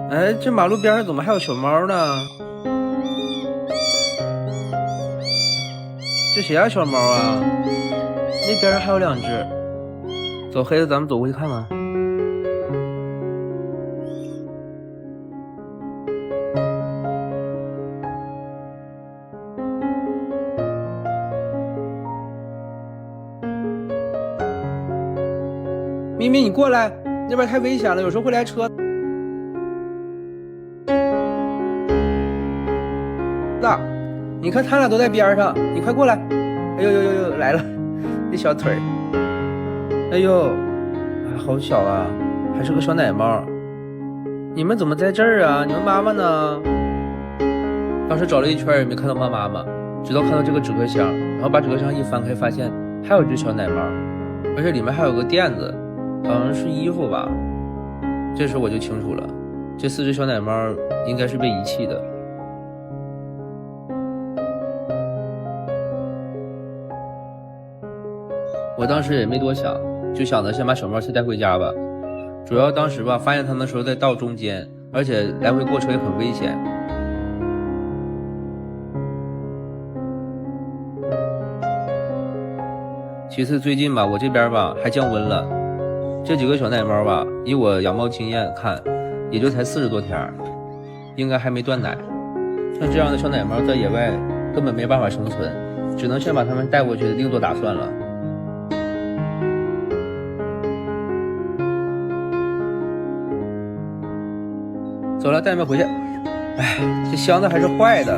哎，这马路边上怎么还有小猫呢？这谁家小猫啊？那边上还有2只。走，黑子，咱们走过去看看。咪咪，你过来，那边太危险了，有时候会来车的。你看他俩都在边上，你快过来。哎呦呦呦呦，来了，这小腿儿。哎呦，好小啊，还是个小奶猫。你们怎么在这儿啊？你们妈妈呢？当时找了一圈也没看到妈妈，直到看到这个纸壳箱，然后把纸壳箱一翻开，发现还有只小奶猫，而且里面还有个垫子，好像是衣服吧。这时我就清楚了，这4只小奶猫应该是被遗弃的。我当时也没多想，就想着先把小猫先带回家吧。主要当时吧，发现它们的时候在道中间，而且来回过车也很危险。其次最近吧，我这边吧还降温了，这几个小奶猫吧，以我养猫经验看，也就才40多天，应该还没断奶。像这样的小奶猫在野外根本没办法生存，只能先把它们带过去另做打算了。走了，带你们回去。哎，这箱子还是坏的。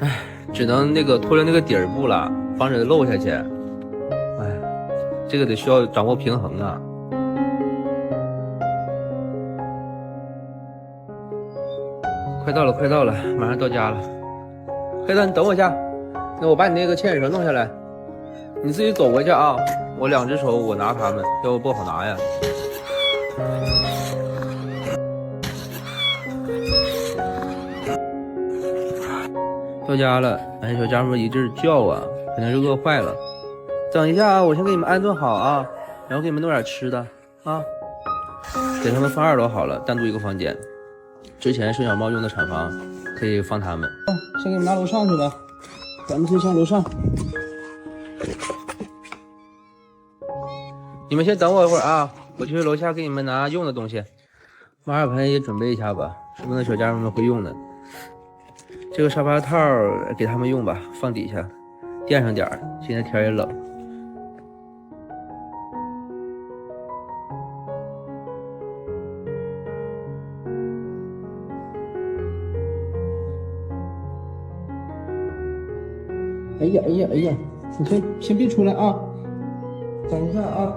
哎，只能脱了那个底儿布了，防止它漏下去。哎，这个得需要掌握平衡啊。快到了，快到了，马上到家了。黑子，你等我一下，那我把你那个牵引绳弄下来。你自己走过去啊，我2只手我拿它们，要不不好拿呀。到家了，哎，小家伙一阵叫啊，肯定是饿坏了。等一下啊，我先给你们安顿好啊，然后给你们弄点吃的啊。给他们放2楼好了，单独一个房间。之前收养猫用的产房可以放它们。先给你们拿楼上去吧，咱们先上楼上。你们先等我一会儿啊，我去楼下给你们拿用的东西。马尔盆也准备一下吧，是不是那小家伙们会用的？这个沙发套给他们用吧，放底下垫上点儿，现在天也冷。哎呀哎呀哎呀，你先别出来啊，等一下啊。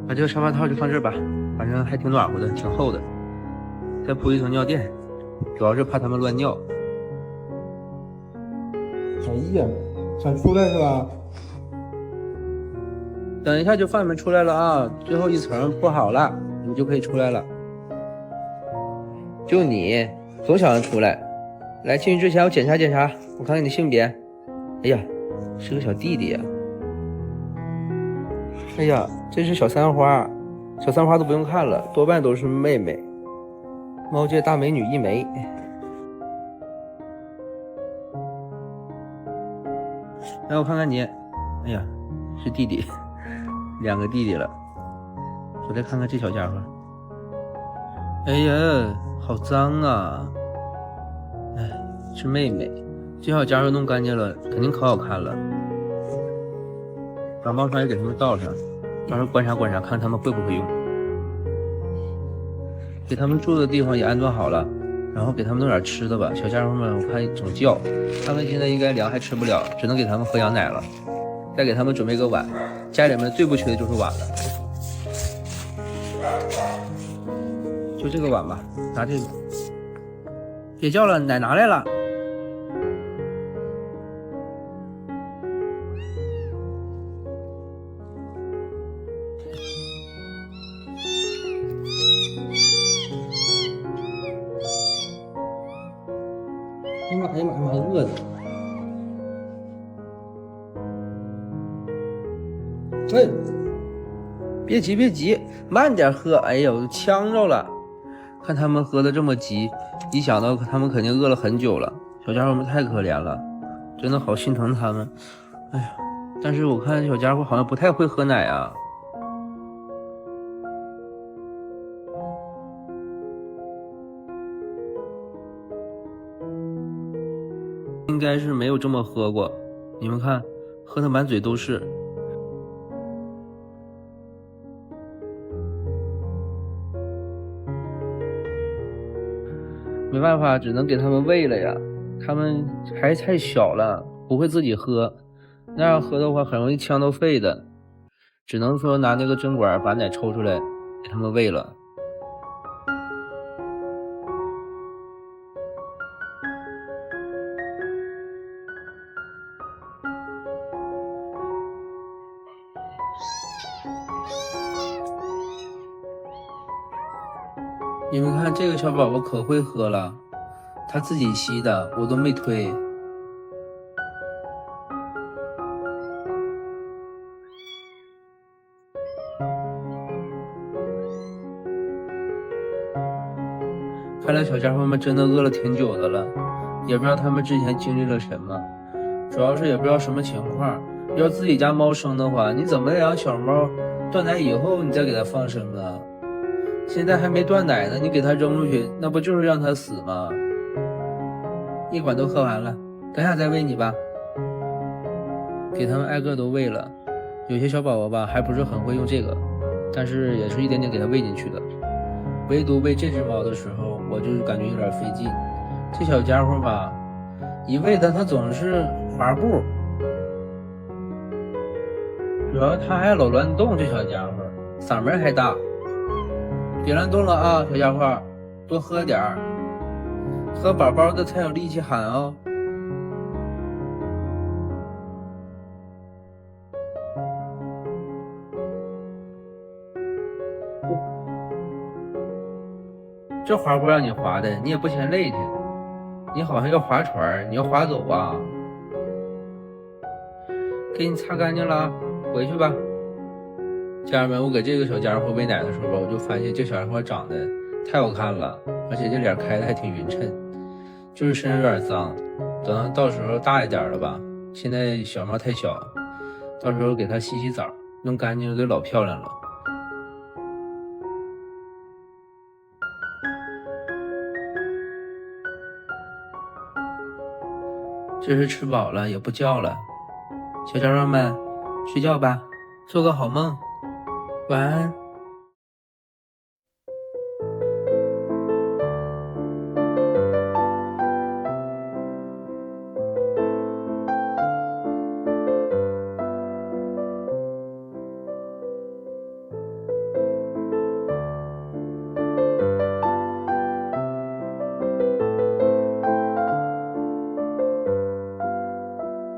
把这个沙发套就放这儿吧，反正还挺暖和的，挺厚的。再铺一层尿垫，主要是怕它们乱尿。哎呀，想出来是吧？等一下就放你们出来了啊！最后一层铺好了，你们就可以出来了。就你总想着出来，来进去之前我检查检查，我看看你性别。哎呀，是个小弟弟呀！哎呀，这是小三花，小三花都不用看了，多半都是妹妹。猫界大美女一枚。来，我看看你。哎呀，是弟弟，2个弟弟了。我再看看这小家伙。哎呀，好脏啊！哎，是妹妹。这小家伙弄干净了，肯定可好看了。把猫砂也给他们倒上，到时候观察观察，看他们会不会用。给他们住的地方也安顿好了，然后给他们弄点吃的吧。小家伙们我看总叫，他们现在应该粮还吃不了，只能给他们喝羊奶了。再给他们准备个碗，家里面最不缺的就是碗了。就这个碗吧，拿这个。别叫了，奶拿来了。哎呀妈，哎呀妈，哎呀妈，饿的。哎，别急别急，慢点喝。哎呦，都呛着了。看他们喝的这么急，一想到他们肯定饿了很久了，小家伙们太可怜了，真的好心疼他们。哎呀，但是我看小家伙好像不太会喝奶啊，应该是没有这么喝过。你们看，喝的满嘴都是。没办法，只能给他们喂了呀。他们还太小了，不会自己喝，那样喝的话很容易呛到肺的。只能说拿那个针管把奶抽出来给他们喂了。你们看这个小宝宝可会喝了，他自己吸的，我都没推。看来小家伙们真的饿了挺久的了，也不知道他们之前经历了什么，主要是也不知道什么情况。要自己家猫生的话，你怎么养小猫？断奶以后你再给它放生啊？现在还没断奶呢，你给它扔出去，那不就是让它死吗？一管都喝完了，等下再喂你吧。给他们挨个都喂了，有些小宝宝吧还不是很会用这个，但是也是一点点给它喂进去的。唯独喂这只猫的时候，我就感觉有点费劲。这小家伙吧，一喂它总是滑步，主要它还老乱动。这小家伙嗓门还大，别乱动了啊，小家伙，多喝点儿，喝饱饱的才有力气喊哦。这滑步让你滑的，你也不嫌累挺，你好像要划船，你要划走啊。给你擦干净了，回去吧。家人们，我给这个小家伙喂奶的时候吧，我就发现这小家伙长得太好看了，而且这脸开的还挺匀称，就是身上有点脏。等到时候大一点了吧，现在小猫太小，到时候给它洗洗澡，弄干净就老漂亮了。这是吃饱了也不叫了，小家伙们睡觉吧，做个好梦，晚安。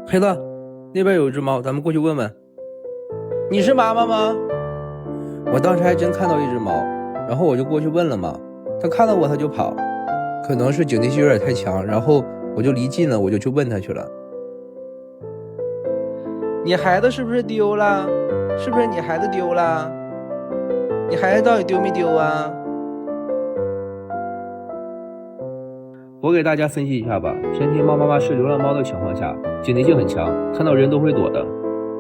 黑子，那边有一只猫，咱们过去问问。你是妈妈吗？我当时还真看到一只猫，然后我就过去问了嘛。它看到我，它就跑，可能是警惕性有点太强，然后我就离近了，我就去问它去了。你孩子是不是丢了？是不是你孩子丢了？你孩子到底丢没丢啊？我给大家分析一下吧。前提猫妈妈是流浪猫的情况下，警惕性很强，看到人都会躲的。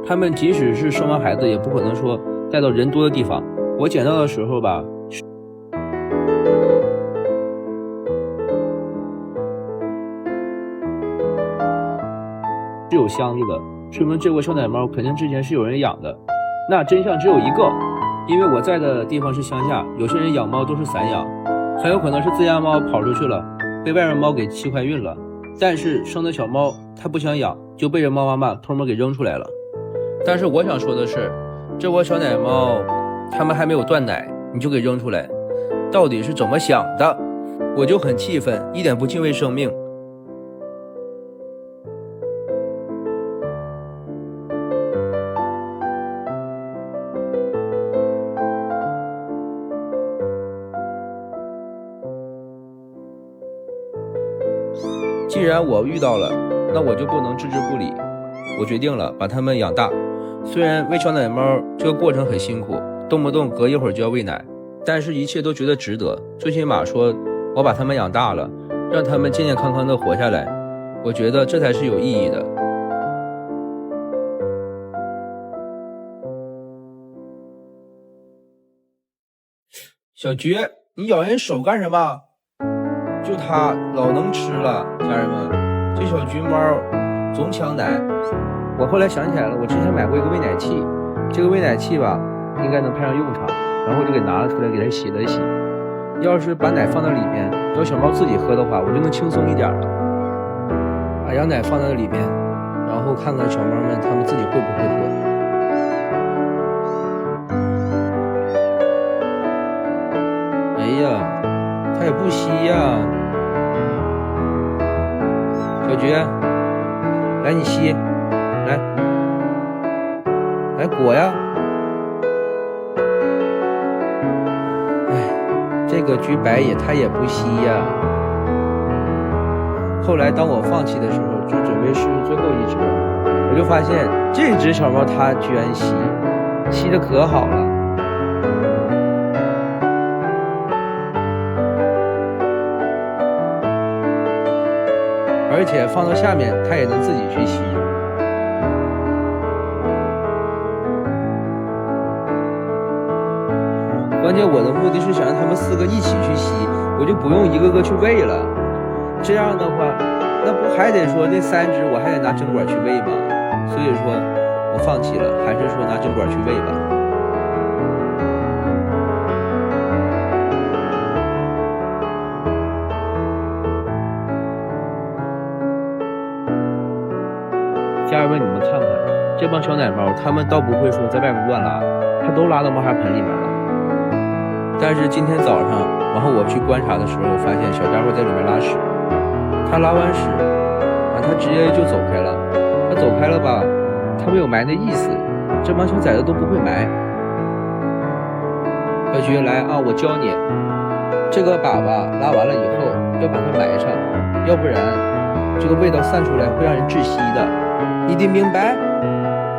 它们即使是生完孩子，也不可能说带到人多的地方。我捡到的时候吧，是有箱子的，说明这窝小奶猫肯定之前是有人养的。那真相只有一个，因为我在的地方是乡下，有些人养猫都是散养，很有可能是自家猫跑出去了，被外面猫给气坏运了。但是生的小猫它不想养，就被人猫妈妈偷摸给扔出来了。但是我想说的是，这窝小奶猫它们还没有断奶，你就给扔出来，到底是怎么想的？我就很气愤，一点不敬畏生命。既然我遇到了，那我就不能置之不理。我决定了，把它们养大。虽然喂小奶猫这个过程很辛苦，动不动隔一会儿就要喂奶，但是一切都觉得值得。最起码说，我把它们养大了，让它们健健康康的活下来，我觉得这才是有意义的。小菊，你咬人手干什么？就它老能吃了，家人们，这小橘猫总抢奶。我后来想起来了，我之前买过一个喂奶器，这个喂奶器吧，应该能派上用场，然后我就给拿了出来，给它洗了洗。要是把奶放到里面，让小猫自己喝的话，我就能轻松一点了。把羊奶放在里面，然后看看小猫们它们自己会不会喝。哎呀，它也不吸呀。小菊，来你吸，来果呀。哎，这个橘白也它也不吸呀。后来当我放弃的时候，就准备试试最后一只，我就发现这只小猫它居然吸的可好了。而且放到下面，它也能自己去吸。关键我的目的是想让它们4个一起去吸，我就不用一个个去喂了。这样的话，那不还得说这3只我还得拿针管去喂吗？所以说我放弃了，还是说拿针管去喂吧。家人们，你们看看这帮小奶猫，它们倒不会说在外面乱拉，它都拉到猫砂盆里面了。但是今天早上，然后我去观察的时候，我发现小家伙在里面拉屎。它拉完屎，它直接就走开了。它走开了吧，它没有埋的意思。这帮小崽子都不会埋。小菊，来啊，我教你，这个粑粑拉完了以后要把它埋上，要不然这个味道散出来会让人窒息的。你得明白。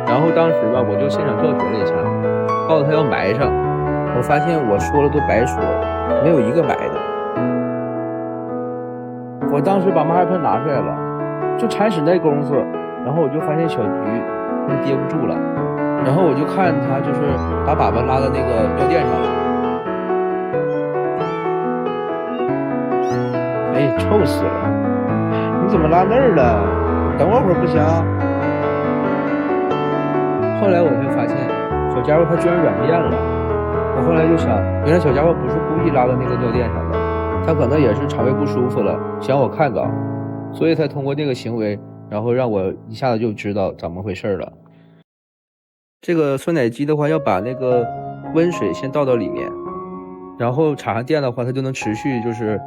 然后当时吧，我就现场教学了一下，告诉他要埋上。我发现我说了都白说，没有一个埋的。我当时把猫砂盆拿出来了，就铲屎那功夫，然后我就发现小菊憋不住了，然后我就看他就是把粑粑拉到那个尿垫上了。哎，臭死了！你怎么拉那儿了？等我会儿不行？后来我才发现，小家伙他居然软便了。我后来就想，原来小家伙不是故意拉到那个尿垫上的，他可能也是肠胃不舒服了，想我看到，所以才通过那个行为，然后让我一下子就知道怎么回事了。这个酸奶机的话，要把那个温水先倒到里面，然后插上电的话，它就能持续就是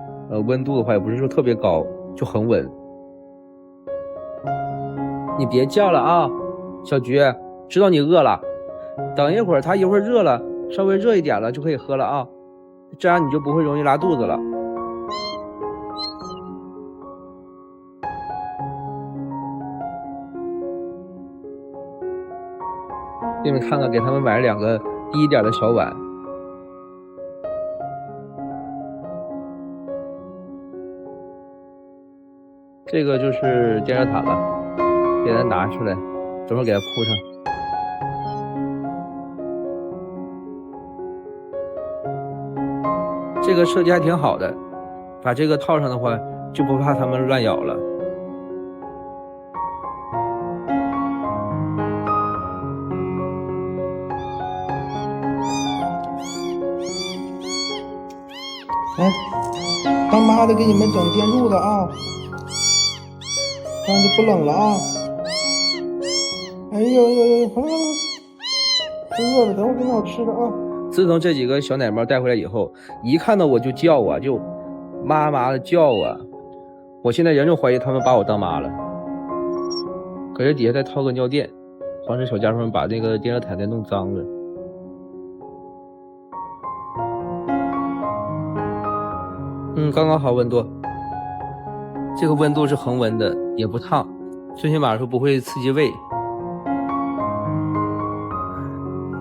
温度的话也不是说特别高，就很稳。你别叫了啊，小菊，知道你饿了，等一会儿它一会儿热了，稍微热一点了就可以喝了啊，这样你就不会容易拉肚子了。你们看看，给他们买了2个低一点的小碗。这个就是电热毯了，给它拿出来，等会儿给它铺上。这个设计还挺好的，把这个套上的话，就不怕它们乱咬了。来，当妈的给你们整电褥子啊，这样就不冷了啊。哎呦呦呦，好了，饿了，等会儿给你好吃的啊。自从这几个小奶猫带回来以后，一看到我就叫啊，就妈妈的叫啊。我现在严重怀疑他们把我当妈了。可是底下再套个尿垫，防止小家伙们把那个电热毯再弄脏了。刚刚好温度。这个温度是恒温的，也不烫，最起码说不会刺激胃。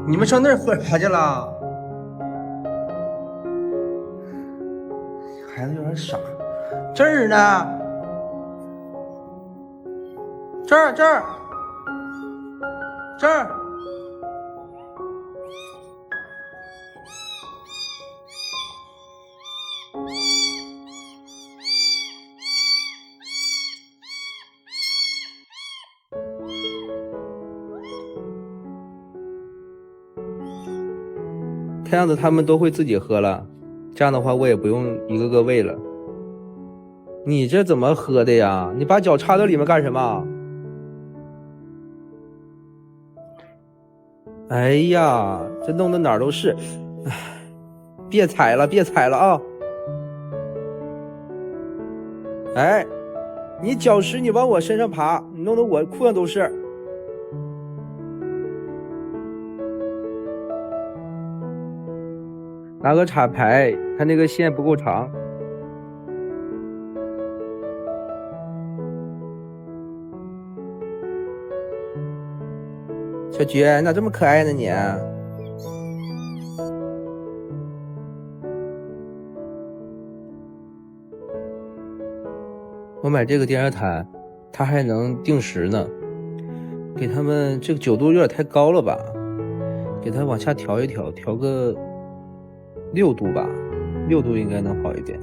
你们上那儿喝啥去了？孩子有点傻。这儿呢？这儿。看样子他们都会自己喝了，这样的话我也不用一个个喂了。你这怎么喝的呀？你把脚插到里面干什么？哎呀，这弄得哪儿都是。唉，别踩了啊！哎，你脚屎你往我身上爬，你弄得我裤上都是。拿个插排，它那个线不够长。小菊，你咋这么可爱呢你？我买这个电热毯，它还能定时呢。给他们这个9度有点太高了吧？给它往下调一调，调个6度吧，6度应该能好一点。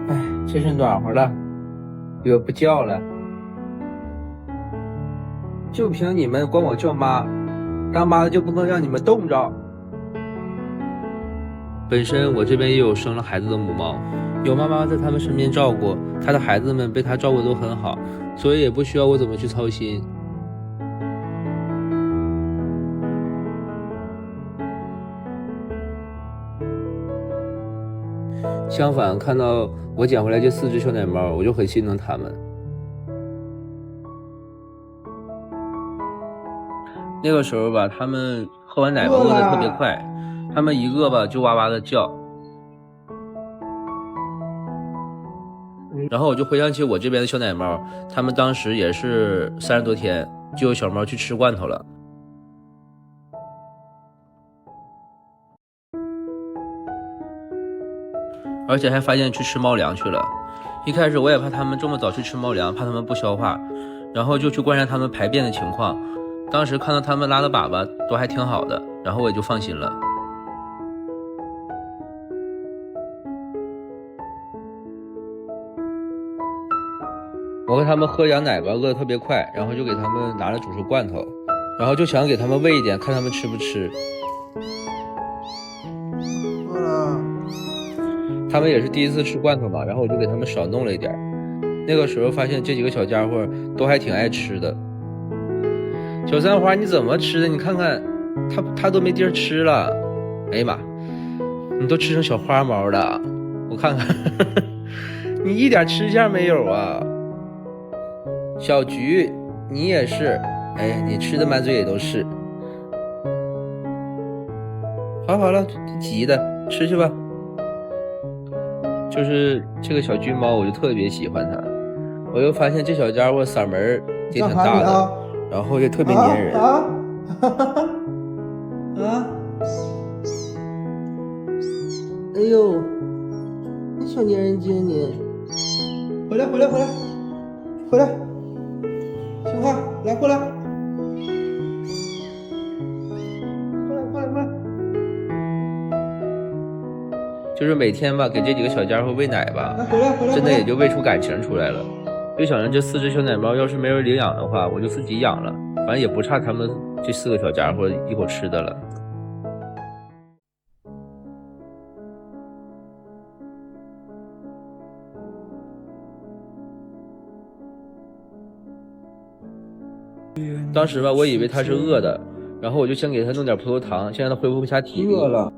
哎，真是暖和了，也不叫了。就凭你们管我叫妈，当妈的就不能让你们冻着。本身我这边也有生了孩子的母猫，有妈妈在他们身边照顾，她的孩子们被她照顾得都很好，所以也不需要我怎么去操心。相反，看到我捡回来这4只小奶猫，我就很心疼它们。那个时候吧，它们喝完奶吧，饿得特别快，它们一饿吧就哇哇的叫。然后我就回想起我这边的小奶猫，它们当时也是30多天就有小猫去吃罐头了。而且还发现去吃猫粮去了。一开始我也怕它们这么早去吃猫粮，怕它们不消化，然后就去观察它们排便的情况。当时看到它们拉的粑粑都还挺好的，然后我也就放心了。我和它们喝羊奶吧，饿得特别快，然后就给它们拿了主食罐头，然后就想给它们喂一点，看它们吃不吃。饿了。他们也是第一次吃罐头嘛，然后我就给他们少弄了一点。那个时候发现这几个小家伙都还挺爱吃的。小三花你怎么吃的？你看看他都没地儿吃了。哎呀妈，你都吃成小花猫了，我看看你一点吃相没有啊。小菊你也是，哎，你吃的满嘴也都是。好了，急的吃去吧。就是这个小橘猫，我就特别喜欢它。我又发现这小家伙嗓门也挺大的，然后也特别粘人。哎呦，你小粘人精你！回来！听话，来过来！过来！就是每天吧，给这几个小家伙喂奶吧，真的也就喂出感情出来了。就想着这4只小奶猫要是没人领养的话，我就自己养了，反正也不差他们这4个小家伙一口吃的了。当时吧，我以为它是饿的，然后我就先给它弄点葡萄糖，先让它恢复一下体力。饿了。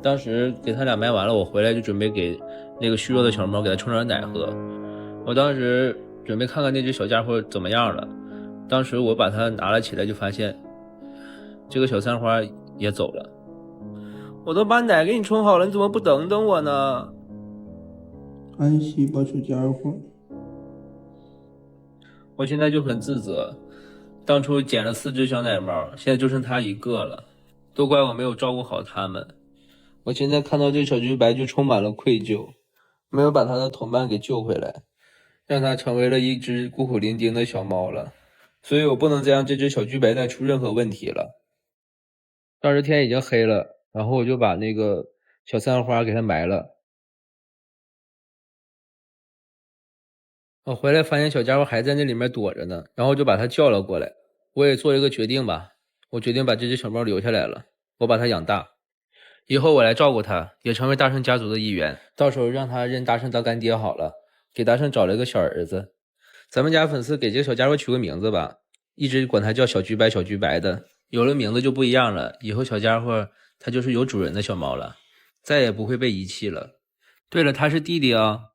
当时给他俩埋完了，我回来就准备给那个虚弱的小猫给他冲点奶喝。我当时准备看看那只小家伙怎么样了，当时我把它拿了起来，就发现这个小三花也走了。我都把奶给你冲好了，你怎么不等等我呢？安息吧，小家伙。我现在就很自责，当初捡了4只小奶猫，现在就剩它一个了，都怪我没有照顾好它们。我现在看到这小橘白就充满了愧疚，没有把它的同伴给救回来，让它成为了一只孤苦伶仃的小猫了。所以我不能再让这只小橘白再出任何问题了。当时天已经黑了，然后我就把那个小三花给它埋了。我回来发现小家伙还在那里面躲着呢，然后就把它叫了过来。我也做一个决定吧，我决定把这只小猫留下来了，我把它养大，以后我来照顾它，也成为大圣家族的一员。到时候让它认大圣当干爹好了，给大圣找了一个小儿子。咱们家粉丝给这个小家伙取个名字吧，一直管它叫小橘白小橘白的。有了名字就不一样了，以后小家伙它就是有主人的小猫了，再也不会被遗弃了。对了，他是弟弟啊。